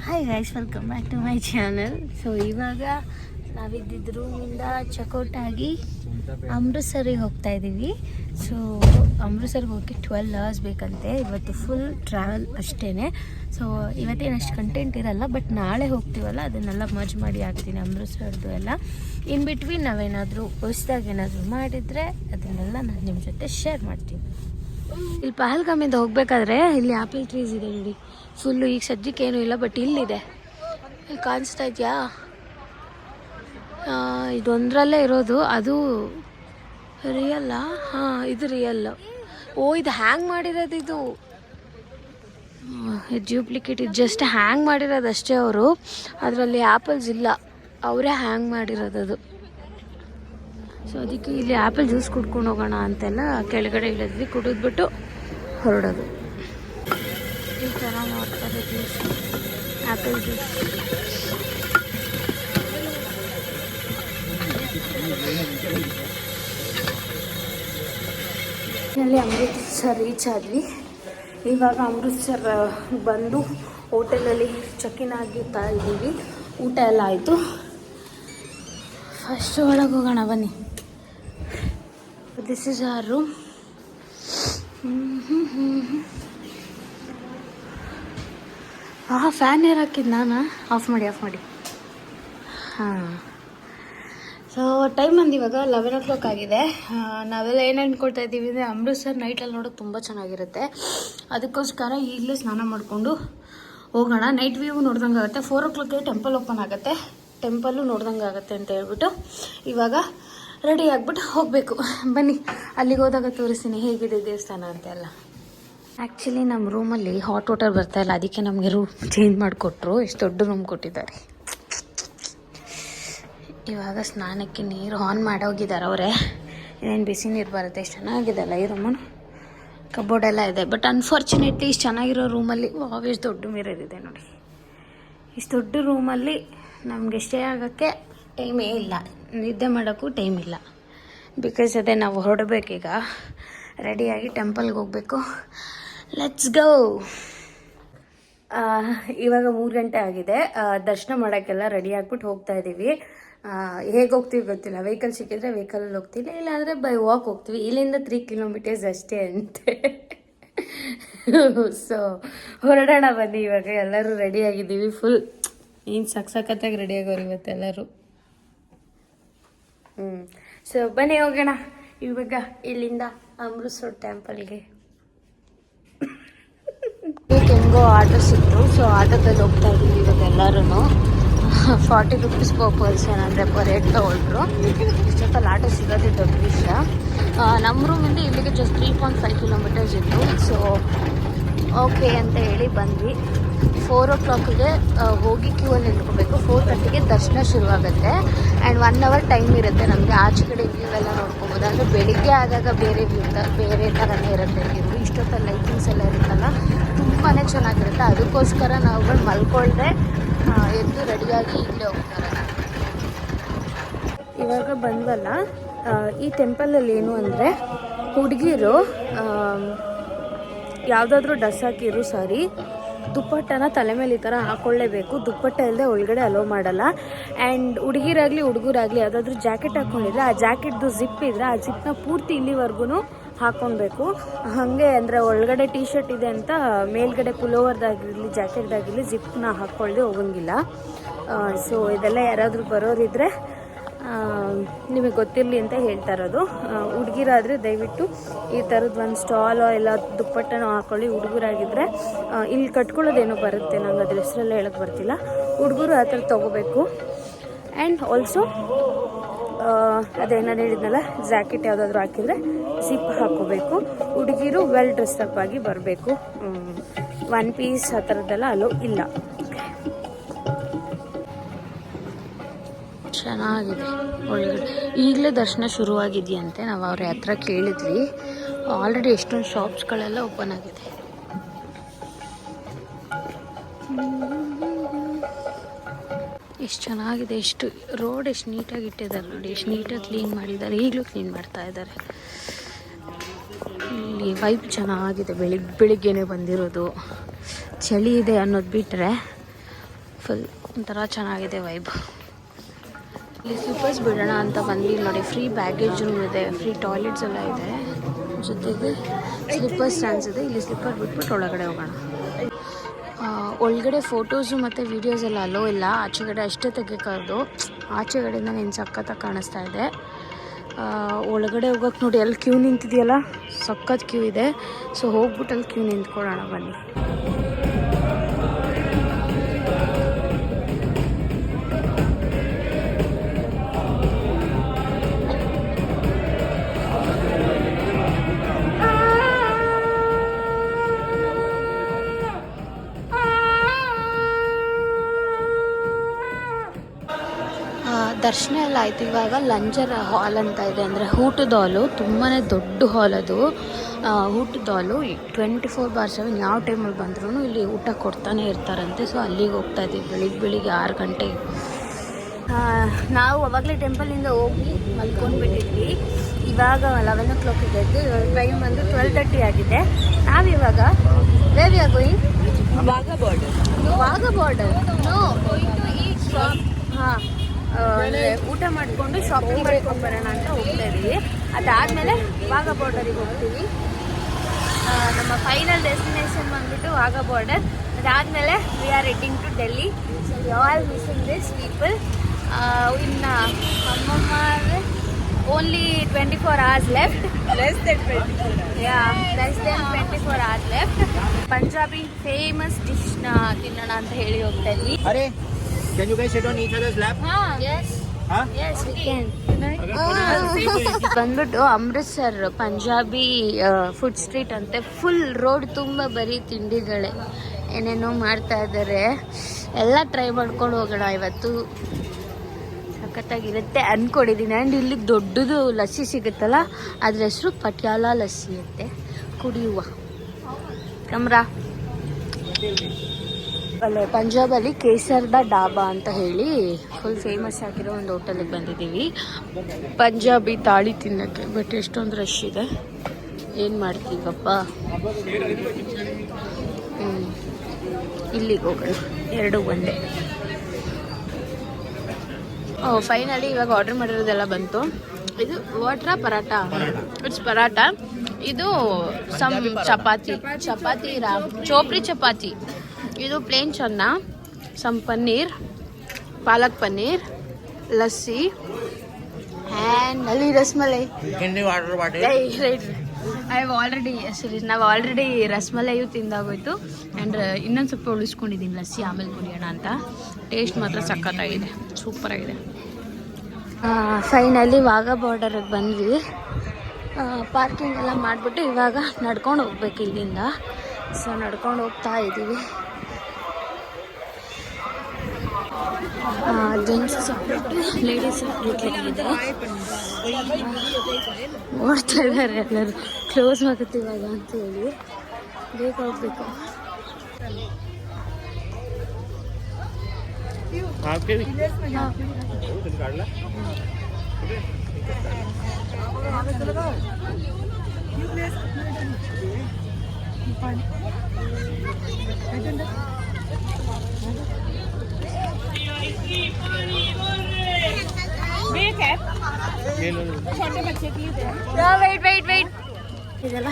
Hi guys, welcome back to my channel. So ಇವಾಗ ನಾವಿದ್ದಿದ್ದ ರೂಮಿಂದ checkout ಆಗಿ ಅಮೃತ್ಸರಿಗೆ ಹೋಗ್ತಾ ಇದ್ದೀವಿ. ಸೊ ಅಮೃತ್ಸರ್ಗೆ ಹೋಗಿ 12 hours ಬೇಕಂತೆ. ಇವತ್ತು ಫುಲ್ ಟ್ರಾವೆಲ್ ಅಷ್ಟೇ. ಸೊ ಇವತ್ತೇನು ಅಷ್ಟು ಕಂಟೆಂಟ್ ಇರಲ್ಲ, ಬಟ್ ನಾಳೆ ಹೋಗ್ತೀವಲ್ಲ ಅದನ್ನೆಲ್ಲ ಮರ್ಜ್ ಮಾಡಿ ಹಾಕ್ತೀನಿ ಅಮೃತ್ಸರ್ದು ಎಲ್ಲ. ಇನ್ ಬಿಟ್ವೀನ್ ನಾವೇನಾದರೂ ಹೊಸ್ದಾಗಿ ಏನಾದರೂ ಮಾಡಿದರೆ ಅದನ್ನೆಲ್ಲ ನಾನು ನಿಮ್ಮ ಜೊತೆ ಶೇರ್ ಮಾಡ್ತೀನಿ. ಇಲ್ಲಿ ಪಹಲ್ಗಾಮಿಂದ ಹೋಗ್ಬೇಕಾದ್ರೆ ಇಲ್ಲಿ ಆ್ಯಪಲ್ ಟ್ರೀಸ್ ಇದೆ ನೋಡಿ. ಫುಲ್ಲು ಈಗ ಸದ್ಯಕ್ಕೆ ಏನೂ ಇಲ್ಲ, ಬಟ್ ಇಲ್ಲಿದೆ. ಇಲ್ಲಿ ಕಾಣಿಸ್ತಾ ಇದೆಯಾ? ಇದೊಂದರಲ್ಲೇ ಇರೋದು. ಅದು ರಿಯಲ್ಲ? ಹಾಂ, ಇದು ರಿಯಲ್. ಓ, ಇದು ಹ್ಯಾಂಗ್ ಮಾಡಿರೋದು. ಇದು ಡ್ಯೂಪ್ಲಿಕೇಟ್. ಇದು ಜಸ್ಟ್ ಹ್ಯಾಂಗ್ ಮಾಡಿರೋದು ಅಷ್ಟೇ ಅವರು. ಅದರಲ್ಲಿ ಆ್ಯಪಲ್ಸ್ ಇಲ್ಲ, ಅವರೇ ಹ್ಯಾಂಗ್ ಮಾಡಿರೋದು. ಸೊ ಅದಕ್ಕೆ ಇಲ್ಲಿ ಆ್ಯಪಲ್ ಜ್ಯೂಸ್ ಕುಡ್ಕೊಂಡು ಹೋಗೋಣ ಅಂತೆಲ್ಲ ಕೆಳಗಡೆ ಇಳಿದ್ವಿ. ಕುಡಿದ್ಬಿಟ್ಟು ಹೊರಡೋದು. ಈ ಥರ ಮಾಡ್ತಾರೆ ಜ್ಯೂಸ್, ಆ್ಯಪಲ್ ಜ್ಯೂಸ್. ಅಲ್ಲಿ ಅಮೃತ್ಸರ್ ರೀಚ್ ಆದ್ವಿ. ಇವಾಗ ಅಮೃತ್ಸರ್ ಬಂದು ಹೋಟೆಲಲ್ಲಿ ಚೆಕ್-ಇನ್ ಆಗಿತ್ತಾ ಇದ್ದೀವಿ. ಊಟ ಎಲ್ಲ ಆಯಿತು. ಫಸ್ಟ್ ಒಳಗೆ ಹೋಗೋಣ ಬನ್ನಿ. This is our room. Fan air ಹಾಕಿದ್ದು ನಾನು. ಆಫ್ ಮಾಡಿ. ಹಾಂ, ಸೊ ಟೈಮ್ ಬಂದು ಇವಾಗ 11 o'clock ಆಗಿದೆ. ನಾವೆಲ್ಲ ಏನು ಅಂದ್ಕೊಳ್ತಾ ಇದ್ದೀವಿ ಅಂದರೆ ಅಮೃತ್ಸರ್ ನೈಟಲ್ಲಿ ನೋಡೋಕೆ ತುಂಬ ಚೆನ್ನಾಗಿರುತ್ತೆ. ಅದಕ್ಕೋಸ್ಕರ ಈಗಲೇ ಸ್ನಾನ ಮಾಡಿಕೊಂಡು ಹೋಗೋಣ. ನೈಟ್ ವ್ಯೂ ನೋಡ್ದಂಗೆ ಆಗುತ್ತೆ. 4 o'clock ಟೆಂಪಲ್ ಓಪನ್ ಆಗುತ್ತೆ. ಟೆಂಪಲ್ಲು ನೋಡ್ದಂಗೆ ಆಗುತ್ತೆ ಅಂತ ಹೇಳ್ಬಿಟ್ಟು ಇವಾಗ ರೆಡಿ ಆಗಿಬಿಟ್ಟು ಹೋಗಬೇಕು. ಬನ್ನಿ, ಅಲ್ಲಿಗೆ ಹೋದಾಗ ತೋರಿಸ್ತೀನಿ ಹೇಗಿದೆ ದೇವಸ್ಥಾನ ಅಂತೆಲ್ಲ. ಆ್ಯಕ್ಚುಲಿ ನಮ್ಮ ರೂಮಲ್ಲಿ ಹಾಟ್ ವಾಟರ್ ಬರ್ತಾಯಿಲ್ಲ, ಅದಕ್ಕೆ ನಮಗೆ ರೂಮ್ ಚೇಂಜ್ ಮಾಡಿಕೊಟ್ರು. ಇಷ್ಟು ದೊಡ್ಡ ರೂಮ್ ಕೊಟ್ಟಿದ್ದಾರೆ. ಇವಾಗ ಸ್ನಾನಕ್ಕೆ ನೀರು ಆನ್ ಮಾಡೋಗಿದ್ದಾರೆ ಅವರೇ. ಏನೇನು ಬಿಸಿ ನೀರು ಬರುತ್ತೆ. ಎಷ್ಟು ಚೆನ್ನಾಗಿದೆ ಅಲ್ಲ ಈ ರೂಮನ್ನು. ಕಬೋರ್ಡ್ ಎಲ್ಲ ಇದೆ. ಬಟ್ ಅನ್ಫಾರ್ಚುನೇಟ್ಲಿ ಇಷ್ಟು ಚೆನ್ನಾಗಿರೋ ರೂಮಲ್ಲಿ ಎಷ್ಟು ದೊಡ್ಡ ಮಿರರ್ ಇದೆ ನೋಡಿ. ಇಷ್ಟು ದೊಡ್ಡ ರೂಮಲ್ಲಿ ನಮಗೆ ಸ್ಟೇ ಆಗೋಕ್ಕೆ ಟೈಮೇ ಇಲ್ಲ, ನಿದ್ದೆ ಮಾಡೋಕ್ಕೂ ಟೈಮ್ ಇಲ್ಲ. ಬಿಕಾಸ್ ಅದೇ ನಾವು ಹೊರಡಬೇಕೀಗ. ರೆಡಿಯಾಗಿ ಟೆಂಪಲ್ಗೆ ಹೋಗಬೇಕು. Let's go. ಇವಾಗ 3 ಗಂಟೆ ಆಗಿದೆ. ದರ್ಶನ ಮಾಡೋಕ್ಕೆಲ್ಲ ರೆಡಿ ಆಗಿಬಿಟ್ಟು ಹೋಗ್ತಾ ಇದ್ದೀವಿ. ಹೇಗೆ ಹೋಗ್ತೀವಿ ಗೊತ್ತಿಲ್ಲ. ವೆಹಿಕಲ್ ಸಿಕ್ಕಿದ್ರೆ ವೆಹಿಕಲಲ್ಲಿ ಹೋಗ್ತೀವಿ, ಇಲ್ಲಾಂದರೆ ಬೈ ವಾಕ್ ಹೋಗ್ತೀವಿ. ಇಲ್ಲಿಂದ 3 kilometers ಅಷ್ಟೇ ಅಂತೆ. ಸೊ ಹೊರಡೋಣ ಬನ್ನಿ. ಇವಾಗ ಎಲ್ಲರೂ ರೆಡಿಯಾಗಿದ್ದೀವಿ. ಫುಲ್ ಏನು ಸಖತ್ತಾಗಿ ರೆಡಿಯಾಗೋರು ಇವತ್ತೆಲ್ಲರೂ. ಸೊ ಬನ್ನಿ ಹೋಗೋಣ ಇವಾಗ ಇಲ್ಲಿಂದ ಅಮೃತ್ಸರ್ ಟೆಂಪಲ್ಗೆ. ಹೆಂಗೋ ಆಟೋ ಸಿಕ್ತು. ಸೊ ಆಟೋದಲ್ಲಿ ಹೋಗ್ತಾ ಇದ್ದೀವಿ ಇವಾಗ ಎಲ್ಲರೂ. 40 rupees per person ಅಂದರೆ ಪರ್ ಹೆಡ್ ತೊಗೊಳ್ರು. ಇಷ್ಟೊತ್ತಲ್ಲಿ ಆಟೋ ಸಿಗೋದೇ ದೊಡ್ಡ ವಿಷಯ. ನಮ್ಮ ರೂಮಿಂದ ಇಲ್ಲಿಗೆ ಜಸ್ಟ್ 3.5 kilometers ಇತ್ತು. ಸೊ ಓಕೆ ಅಂತ ಹೇಳಿ ಬಂದ್ವಿ. 4 o'clockಗೆ ಹೋಗಿ ಕ್ಯೂವಲ್ಲಿ ನಿಂತ್ಕೋಬೇಕು. 4:30ಗೆ ದರ್ಶನ ಶುರುವಾಗುತ್ತೆ. ಆ್ಯಂಡ್ 1 hour ಟೈಮ್ ಇರುತ್ತೆ ನಮಗೆ. ಆಚೆ ಕಡೆ ವ್ಯೂ ಎಲ್ಲ ನೋಡ್ಕೋಬೋದು. ಅಂದರೆ ಬೆಳಿಗ್ಗೆ ಆದಾಗ ಬೇರೆ ಬೇರೆ ಥರನೇ ಇರುತ್ತೆ ವ್ಯೂ. ಇಷ್ಟೊತ್ತಲ್ಲಿ ಲೈಟಿಂಗ್ಸ್ ಎಲ್ಲ ಇರುತ್ತಲ್ಲ, ತುಂಬಾ ಚೆನ್ನಾಗಿರುತ್ತೆ. ಅದಕ್ಕೋಸ್ಕರ ನಾವುಗಳು ಮಲ್ಕೊಳ್ದೆ ಎದ್ದು ರೆಡಿಯಾಗಿ ಇಲ್ಲೇ ಹೋಗ್ತಾರೆ. ಇವಾಗ ಬಂದ್ವಲ್ಲ, ಈ ಟೆಂಪಲಲ್ಲಿ ಏನು ಅಂದರೆ ಹುಡುಗಿರು ಯಾವುದಾದ್ರೂ ಡ್ರೆಸ್ ಹಾಕಿದ್ರು ಸಾರಿ, ದುಪ್ಪಟ್ಟನ ತಲೆ ಮೇಲೆ ಈ ಥರ ಹಾಕ್ಕೊಳ್ಳೇಬೇಕು. ದುಪ್ಪಟ್ಟ ಇಲ್ಲದೆ ಒಳಗಡೆ ಅಲೋ ಮಾಡಲ್ಲ. ಆ್ಯಂಡ್ ಹುಡುಗಿರಾಗಲಿ ಹುಡುಗರಾಗಲಿ ಯಾವುದಾದ್ರೂ ಜಾಕೆಟ್ ಹಾಕ್ಕೊಂಡಿದ್ರೆ ಆ ಜಾಕೆಟ್ದು ಜಿಪ್ ಇದ್ದರೆ ಆ ಜಿಪ್ನ ಪೂರ್ತಿ ಇಲ್ಲಿವರೆಗೂ ಹಾಕ್ಕೊಳ್ಬೇಕು. ಹಾಗೆ ಅಂದರೆ ಒಳಗಡೆ ಟೀ ಶರ್ಟ್ ಇದೆ ಅಂತ ಮೇಲ್ಗಡೆ ಪುಲೋವರ್ದಾಗಿರಲಿ ಜಾಕೆಟ್ದಾಗಿರಲಿ ಜಿಪ್ನ ಹಾಕ್ಕೊಳ್ಳದೆ ಹೋಗಂಗಿಲ್ಲ. ಸೊ ಇದೆಲ್ಲ ಯಾರಾದರೂ ಬರೋರಿದ್ದರೆ ನಿಮಗೆ ಗೊತ್ತಿರಲಿ ಅಂತ ಹೇಳ್ತಾ ಇರೋದು. ಹುಡುಗಿರಾದರೆ ದಯವಿಟ್ಟು ಈ ಥರದ್ದು ಒಂದು ಸ್ಟಾಲೋ ಎಲ್ಲ ದುಪ್ಪಟ್ಟನೋ ಹಾಕ್ಕೊಳ್ಳಿ. ಹುಡುಗರಾಗಿದ್ದರೆ ಇಲ್ಲಿ ಕಟ್ಕೊಳ್ಳೋದೇನೋ ಬರುತ್ತೆ, ನಂಗೆ ಅದ್ರ ಹೆಸರೆಲ್ಲ ಹೇಳೋಕ್ಕೆ ಬರ್ತಿಲ್ಲ. ಹುಡುಗರು ಆ ಥರ ತೊಗೋಬೇಕು. ಆ್ಯಂಡ್ ಆಲ್ಸೋ ಅದೇ ನಾನು ಹೇಳಿದ್ನಲ್ಲ, ಜಾಕೆಟ್ ಯಾವುದಾದ್ರೂ ಹಾಕಿದರೆ ಜಿಪ್ ಹಾಕ್ಕೋಬೇಕು. ಹುಡುಗಿರು ವೆಲ್ ಡ್ರೆಸ್ಅಪ್ ಆಗಿ ಬರಬೇಕು. 1 piece ಆ ಥರದ್ದೆಲ್ಲ ಅಲೋ ಇಲ್ಲ. ಚೆನ್ನಾಗಿದೆ ಒಳಗಡೆ. ಈಗಲೇ ದರ್ಶನ ಶುರುವಾಗಿದೆಯಂತೆ. ನಾವು ಅವ್ರ ಹತ್ರ ಕೇಳಿದ್ವಿ. ಆಲ್ರೆಡಿ ಎಷ್ಟೊಂದು ಶಾಪ್ಸ್ಗಳೆಲ್ಲ ಓಪನ್ ಆಗಿದೆ. ಎಷ್ಟು ಚೆನ್ನಾಗಿದೆ. ಎಷ್ಟು ರೋಡ್ ಎಷ್ಟು ನೀಟಾಗಿ ಇಟ್ಟಿದ್ದಾರೆ ನೋಡಿ. ಎಷ್ಟು ನೀಟಾಗಿ ಕ್ಲೀನ್ ಮಾಡಿದ್ದಾರೆ. ಈಗಲೂ ಕ್ಲೀನ್ ಮಾಡ್ತಾ ಇದ್ದಾರೆ. ಇಲ್ಲಿ ವೈಬ್ ಚೆನ್ನಾಗಿದೆ. ಬೆಳಿಗ್ಗೆನೇ ಬಂದಿರೋದು. ಚಳಿ ಇದೆ ಅನ್ನೋದು ಬಿಟ್ಟರೆ ಫುಲ್ ಒಂಥರ ಚೆನ್ನಾಗಿದೆ ವೈಬ್. ಇಲ್ಲಿ ಸ್ಲಿಪ್ಪರ್ಸ್ ಬಿಡೋಣ ಅಂತ ಬಂದ್ವಿ. ನೋಡಿ ಫ್ರೀ ಬ್ಯಾಗೇಜ್ ರೂಮ್ ಇದೆ, ಫ್ರೀ ಟಾಯ್ಲೆಟ್ಸ್ ಎಲ್ಲ ಇದೆ, ಜೊತೆಗೆ ಸ್ಲಿಪ್ಪರ್ ಸ್ಟ್ಯಾಂಡ್ಸ್ ಇದೆ. ಇಲ್ಲಿ ಸ್ಲಿಪ್ಪರ್ ಬಿಟ್ಬಿಟ್ಟು ಒಳಗಡೆ ಹೋಗೋಣ. ಒಳಗಡೆ ಫೋಟೋಸು ಮತ್ತು ವೀಡಿಯೋಸ್ ಎಲ್ಲ ಅಲೋ ಇಲ್ಲ, ಆಚೆಗಡೆ ಅಷ್ಟೇ ತೆಗಿಯೋಕ್ಕಾಗೋದು. ಆಚೆಗಡೆಯಿಂದ ನೀನು ಸಖತ್ತಾಗಿ ಕಾಣಿಸ್ತಾ ಇದೆ. ಒಳಗಡೆ ಹೋಗೋಕ್ಕೆ ನೋಡಿ ಅಲ್ಲಿ ಕ್ಯೂ ನಿಂತಿದೆಯಲ್ಲ, ಸಖತ್ ಕ್ಯೂ ಇದೆ. ಸೊ ಹೋಗ್ಬಿಟ್ಟು ಅಲ್ಲಿ ಕ್ಯೂ ನಿಂತ್ಕೊಳ್ಳೋಣ ಬನ್ನಿ. ದರ್ಶನ ಎಲ್ಲ ಆಯಿತು. ಇವಾಗ ಲಂಚರ್ ಹಾಲ್ ಅಂತ ಇದೆ, ಅಂದರೆ ಊಟದ ಹಾಲು. ತುಂಬಾ ದೊಡ್ಡ ಹಾಲ್ ಅದು. ಊಟದ ಹಾಲು 24/7 ಯಾವ ಟೈಮಲ್ಲಿ ಬಂದ್ರೂ ಇಲ್ಲಿ ಊಟ ಕೊಡ್ತಾನೆ ಇರ್ತಾರಂತೆ. ಸೊ ಅಲ್ಲಿಗೆ ಹೋಗ್ತಾ ಇದ್ದೀವಿ ಬೆಳಿಗ್ಗೆ 6 ಗಂಟೆಗೆ. ನಾವು ಅವಾಗಲೇ ಟೆಂಪಲಿಂದ ಹೋಗಿ ಮಲ್ಕೊಂಡ್ಬಿಟ್ಟಿದ್ವಿ. ಇವಾಗ 11 o'clock ಇದೆ. ಇವಾಗ ಟೈಮ್ ಬಂದು 12:30 ಆಗಿದೆ. ನಾವಿವಾಗ where we are going? Wagah border. ಹಾಂ, ಊಟ ಮಾಡಿಕೊಂಡು ಶಾಪಿಂಗ್ ಮಾಡ್ಕೊಂಡು ಬರೋಣ ಅಂತ ಹೋಗ್ತಾ ಇದ್ದೀವಿ. ಅದಾದಮೇಲೆ ವಾಘಾ ಬಾರ್ಡರಿಗೆ ಹೋಗ್ತೀವಿ. ನಮ್ಮ ಫೈನಲ್ ಡೆಸ್ಟಿನೇಷನ್ ಬಂದ್ಬಿಟ್ಟು ವಾಘಾ ಬಾರ್ಡರ್. ಅದಾದಮೇಲೆ we are heading to Delhi. So we all missing this people. ಇನ್ನು ಅಮ್ಮಮ್ಮ only 24 hours left. Less than 24 hours left. Punjabi famous ಡಿಶ್ನ ತಿನ್ನೋಣ ಅಂತ ಹೇಳಿ ಹೋಗ್ತಾ ಇದ್ವಿ. Can you guys sit on each other's lap? Yes. Yes, we can. ಬಂದ್ಬಿಟ್ಟು ಅಮೃತ್ಸರ್ ಪಂಜಾಬಿ ಫುಡ್ ಸ್ಟ್ರೀಟ್ ಅಂತೆ. ಫುಲ್ ರೋಡ್ ತುಂಬ ಬರೀ ತಿಂಡಿಗಳೇ, ಏನೇನೋ ಮಾಡ್ತಾ ಇದ್ದಾರೆ. ಎಲ್ಲ ಟ್ರೈ ಮಾಡ್ಕೊಂಡು ಹೋಗೋಣ ಇವತ್ತು. ಸಖತ್ತಾಗಿರುತ್ತೆ ಅಂದ್ಕೊಂಡಿದ್ದೀನಿ. ಆ್ಯಂಡ್ ಇಲ್ಲಿ ದೊಡ್ಡದು ಲಸ್ಸಿ ಸಿಗುತ್ತಲ್ಲ, ಅದ್ರ ಹೆಸರು ಪಟಿಯಾಲ ಲಸ್ಸಿ ಅಂತೆ. ಕುಡಿಯುವ ಕಮ್ರಾ. ಅಲ್ಲೇ ಪಂಜಾಬಲ್ಲಿ ಕೇಸರ್ದ ಡಾಬಾ ಅಂತ ಹೇಳಿ ಫುಲ್ ಫೇಮಸ್ ಆಗಿರೋ ಒಂದು ಹೋಟೆಲಿಗೆ ಬಂದಿದ್ದೀವಿ ಪಂಜಾಬಿ ತಾಳಿ ತಿನ್ನೋಕ್ಕೆ. ಬಟ್ ಎಷ್ಟೊಂದು ರಶ್ ಇದೆ, ಏನು ಮಾಡ್ತೀವಪ್ಪ. ಇಲ್ಲಿಗೆ ಹೋಗೋಣ, ಎರಡು ಒಂದೇ. ಫೈನಲಿ ಇವಾಗ ಆರ್ಡರ್ ಮಾಡಿರೋದೆಲ್ಲ ಬಂತು. ಇದು ವಾಟ್ರಾ ಪರಾಟ, ಇಟ್ಸ್ ಪರಾಟ. ಇದು ಸಮ್ ಚಪಾತಿ ಚೋಪ್ರಿ ಚಪಾತಿ. ಇದು plain chana, some paneer, palak paneer, lassi and ಅಲ್ಲಿ ರಸ್ಮಲೈ. ನಾವು ಆಲ್ರೆಡಿ ರಸ್ಮಲೈಯು ತಿಂದಾಗೋಯ್ತು. ಆ್ಯಂಡ್ ಇನ್ನೊಂದು ಸ್ವಲ್ಪ ಉಳಿಸ್ಕೊಂಡಿದ್ದೀನಿ ಲಸ್ಸಿ, ಆಮೇಲೆ ಕುಡಿಯೋಣ ಅಂತ. ಟೇಸ್ಟ್ ಮಾತ್ರ ಸಖತ್ತಾಗಿದೆ, ಸೂಪರಾಗಿದೆ. ಫೈನಲಿ ವಾಘಾ ಬಾರ್ಡರಿಗೆ ಬಂದ್ವಿ. ಪಾರ್ಕಿಂಗ್ ಎಲ್ಲ ಮಾಡಿಬಿಟ್ಟು ಇವಾಗ ನಡ್ಕೊಂಡು ಹೋಗ್ಬೇಕು ಇಲ್ಲಿಂದ. ಸೊ ನಡ್ಕೊಂಡು ಹೋಗ್ತಾ ಇದ್ದೀವಿ. ಜೆಂಟ್ಸ್ ಸಪ್ರೇಟ್, ಲೇಡೀಸ್ ಸಪ್ರೇಟ್ ಇದೆ. ನೋಡ್ತಾ ಇದ್ದಾರೆ ಎಲ್ಲರೂ, ಕ್ಲೋಸ್ ಆಗುತ್ತೆ ಇವಾಗ ಅಂತ ಹೇಳಿ. ಬೇಗ ಹೋಗ್ಬೇಕು. ವೇಟ್ ಇದೆಲ್ಲ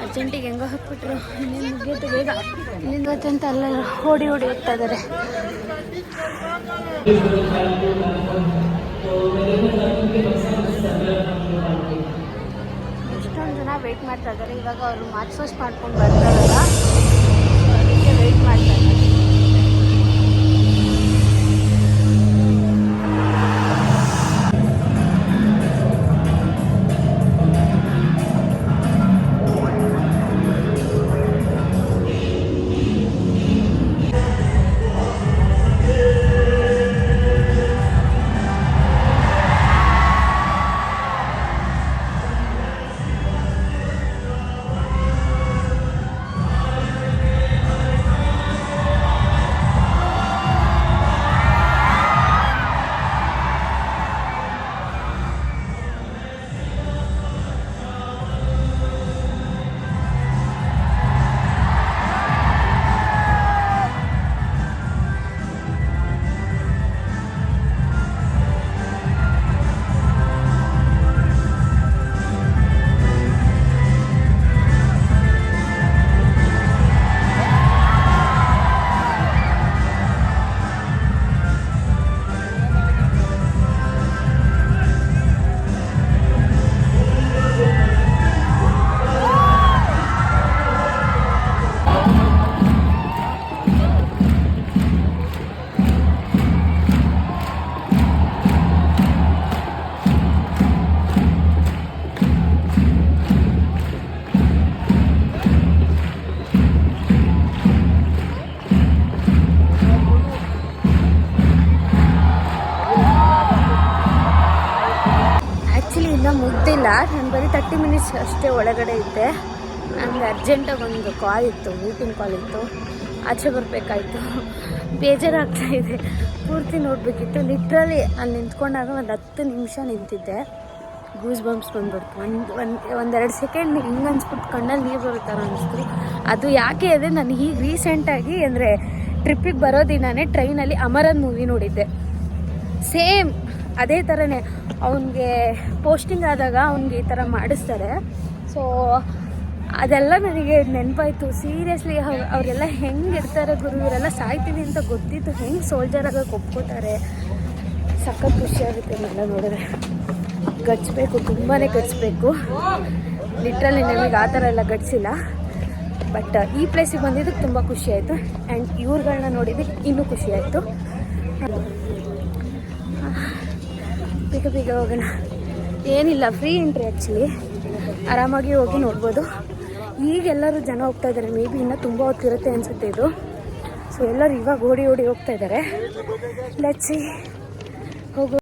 ಅರ್ಜೆಂಟಿಗೆ ಹೆಂಗೋ ಹಾಕ್ಬಿಟ್ರು. ಇನ್ನೇನು ಮುಗಿಯೋದು ಬೇಗ, ಇಲ್ಲಿಂದ ಅಂತ ಎಲ್ಲ ಓಡಿ ಹೋಗ್ತಾ ಇದ್ದಾರೆ. ಎಷ್ಟೊಂದು ಜನ ವೆಯ್ಟ್ ಮಾಡ್ತಾ ಇದ್ದಾರೆ. ಇವಾಗ ಅವರು ಮಾರ್ಚ್ ಫಸ್ಟ್ ಮಾಡ್ಕೊಂಡು ಬರ್ತಾರಲ್ಲ, ಅದಕ್ಕೆ ವೆಯ್ಟ್ ಮಾಡ್ತಾ ಇದ್ದಾರೆ. 30 ಮಿನಿಟ್ಸ್ ಅಷ್ಟೇ ಒಳಗಡೆ ಇದ್ದೆ. ನನಗೆ ಅರ್ಜೆಂಟಾಗಿ ಒಂದು ಕಾಲ್ ಇತ್ತು, ಮೀಟಿಂಗ್ ಕಾಲ್ ಇತ್ತು, ಆಚೆ ಬರಬೇಕಾಯ್ತು. ಬೇಜಾರಾಗ್ತಾಯಿದೆ, ಪೂರ್ತಿ ನೋಡಬೇಕಿತ್ತು. ಲಿಟ್ರಲಿ ಅಲ್ಲಿ ನಿಂತ್ಕೊಂಡಾಗ ಒಂದು 10 ನಿಮಿಷ ನಿಂತಿದ್ದೆ. ಗೂಸ್ ಬಂಪ್ಸ್ ಬಂದ್ಬಿಡ್ತು. ಒಂದೆರಡು ಸೆಕೆಂಡ್ ಹಿಂಗೆ ಅನ್ಸ್ಬಿಟ್ಟು ಕಣ್ಣಲ್ಲಿ ನೀರು ಬರೋ ಥರ ಅನಿಸ್ತು. ಅದು ಯಾಕೆ ಅಂದರೆ ನಾನು ಈಗ ರೀಸೆಂಟಾಗಿ ಅಂದರೆ ಟ್ರಿಪ್ಪಿಗೆ ಬರೋ ದಿನವೇ ಟ್ರೈನಲ್ಲಿ ಅಮರನ್ ಮೂವಿ ನೋಡಿದ್ದೆ. ಸೇಮ್ ಅದೇ ಥರನೇ ಅವನಿಗೆ ಪೋಸ್ಟಿಂಗ್ ಆದಾಗ ಅವ್ನಿಗೆ ಈ ಥರ ಮಾಡಿಸ್ತಾರೆ. ಸೊ ಅದೆಲ್ಲ ನನಗೆ ನೆನಪಾಯಿತು. ಸೀರಿಯಸ್ಲಿ ಅವರೆಲ್ಲ ಹೆಂಗಿರ್ತಾರೆ ಗುರು, ಇವರೆಲ್ಲ ಸಾಯ್ತೀವಿ ಅಂತ ಗೊತ್ತಿತ್ತು ಹೆಂಗೆ ಸೋಲ್ಜರ್ ಆಗೋಕ್ಕೆ ಒಪ್ಕೋತಾರೆ. ಸಖತ್ ಖುಷಿಯಾಗುತ್ತೆ ಇದನ್ನೆಲ್ಲ ನೋಡಿದ್ರೆ. ಗಟ್ಸ್ಬೇಕು, ತುಂಬಾ ಗಟ್ಸ್ಬೇಕು. ಲಿಟ್ರಲಿ ನಮಗೆ ಆ ಥರ ಎಲ್ಲ ಗಟ್ಸಿಲ್ಲ. ಬಟ್ ಈ ಪ್ಲೇಸಿಗೆ ಬಂದಿದ್ದಕ್ಕೆ ತುಂಬ ಖುಷಿ ಆಯಿತು. ಆ್ಯಂಡ್ ಇವ್ರುಗಳನ್ನ ನೋಡಿದ್ದಕ್ಕೆ ಇನ್ನೂ ಖುಷಿ ಆಯಿತು. ಬೇಗ ಬೇಗ ಹೋಗೋಣ. ಏನಿಲ್ಲ, ಫ್ರೀ ಎಂಟ್ರಿ ಆ್ಯಕ್ಚುಲಿ, ಆರಾಮಾಗಿ ಹೋಗಿ ನೋಡ್ಬೋದು. ಈಗೆಲ್ಲರೂ ಜನ ಹೋಗ್ತಾ ಇದ್ದಾರೆ. ಮೇ ಬಿ ಇನ್ನೂ ತುಂಬ ಹೊತ್ತಿರುತ್ತೆ ಅನಿಸುತ್ತೆ ಇದು. ಸೊ ಎಲ್ಲರೂ ಇವಾಗ ಓಡಿ ಹೋಗ್ತಾ ಇದ್ದಾರೆ. ಲೆಟ್ಸ್ ಸಿ, ಹೋಗೋ.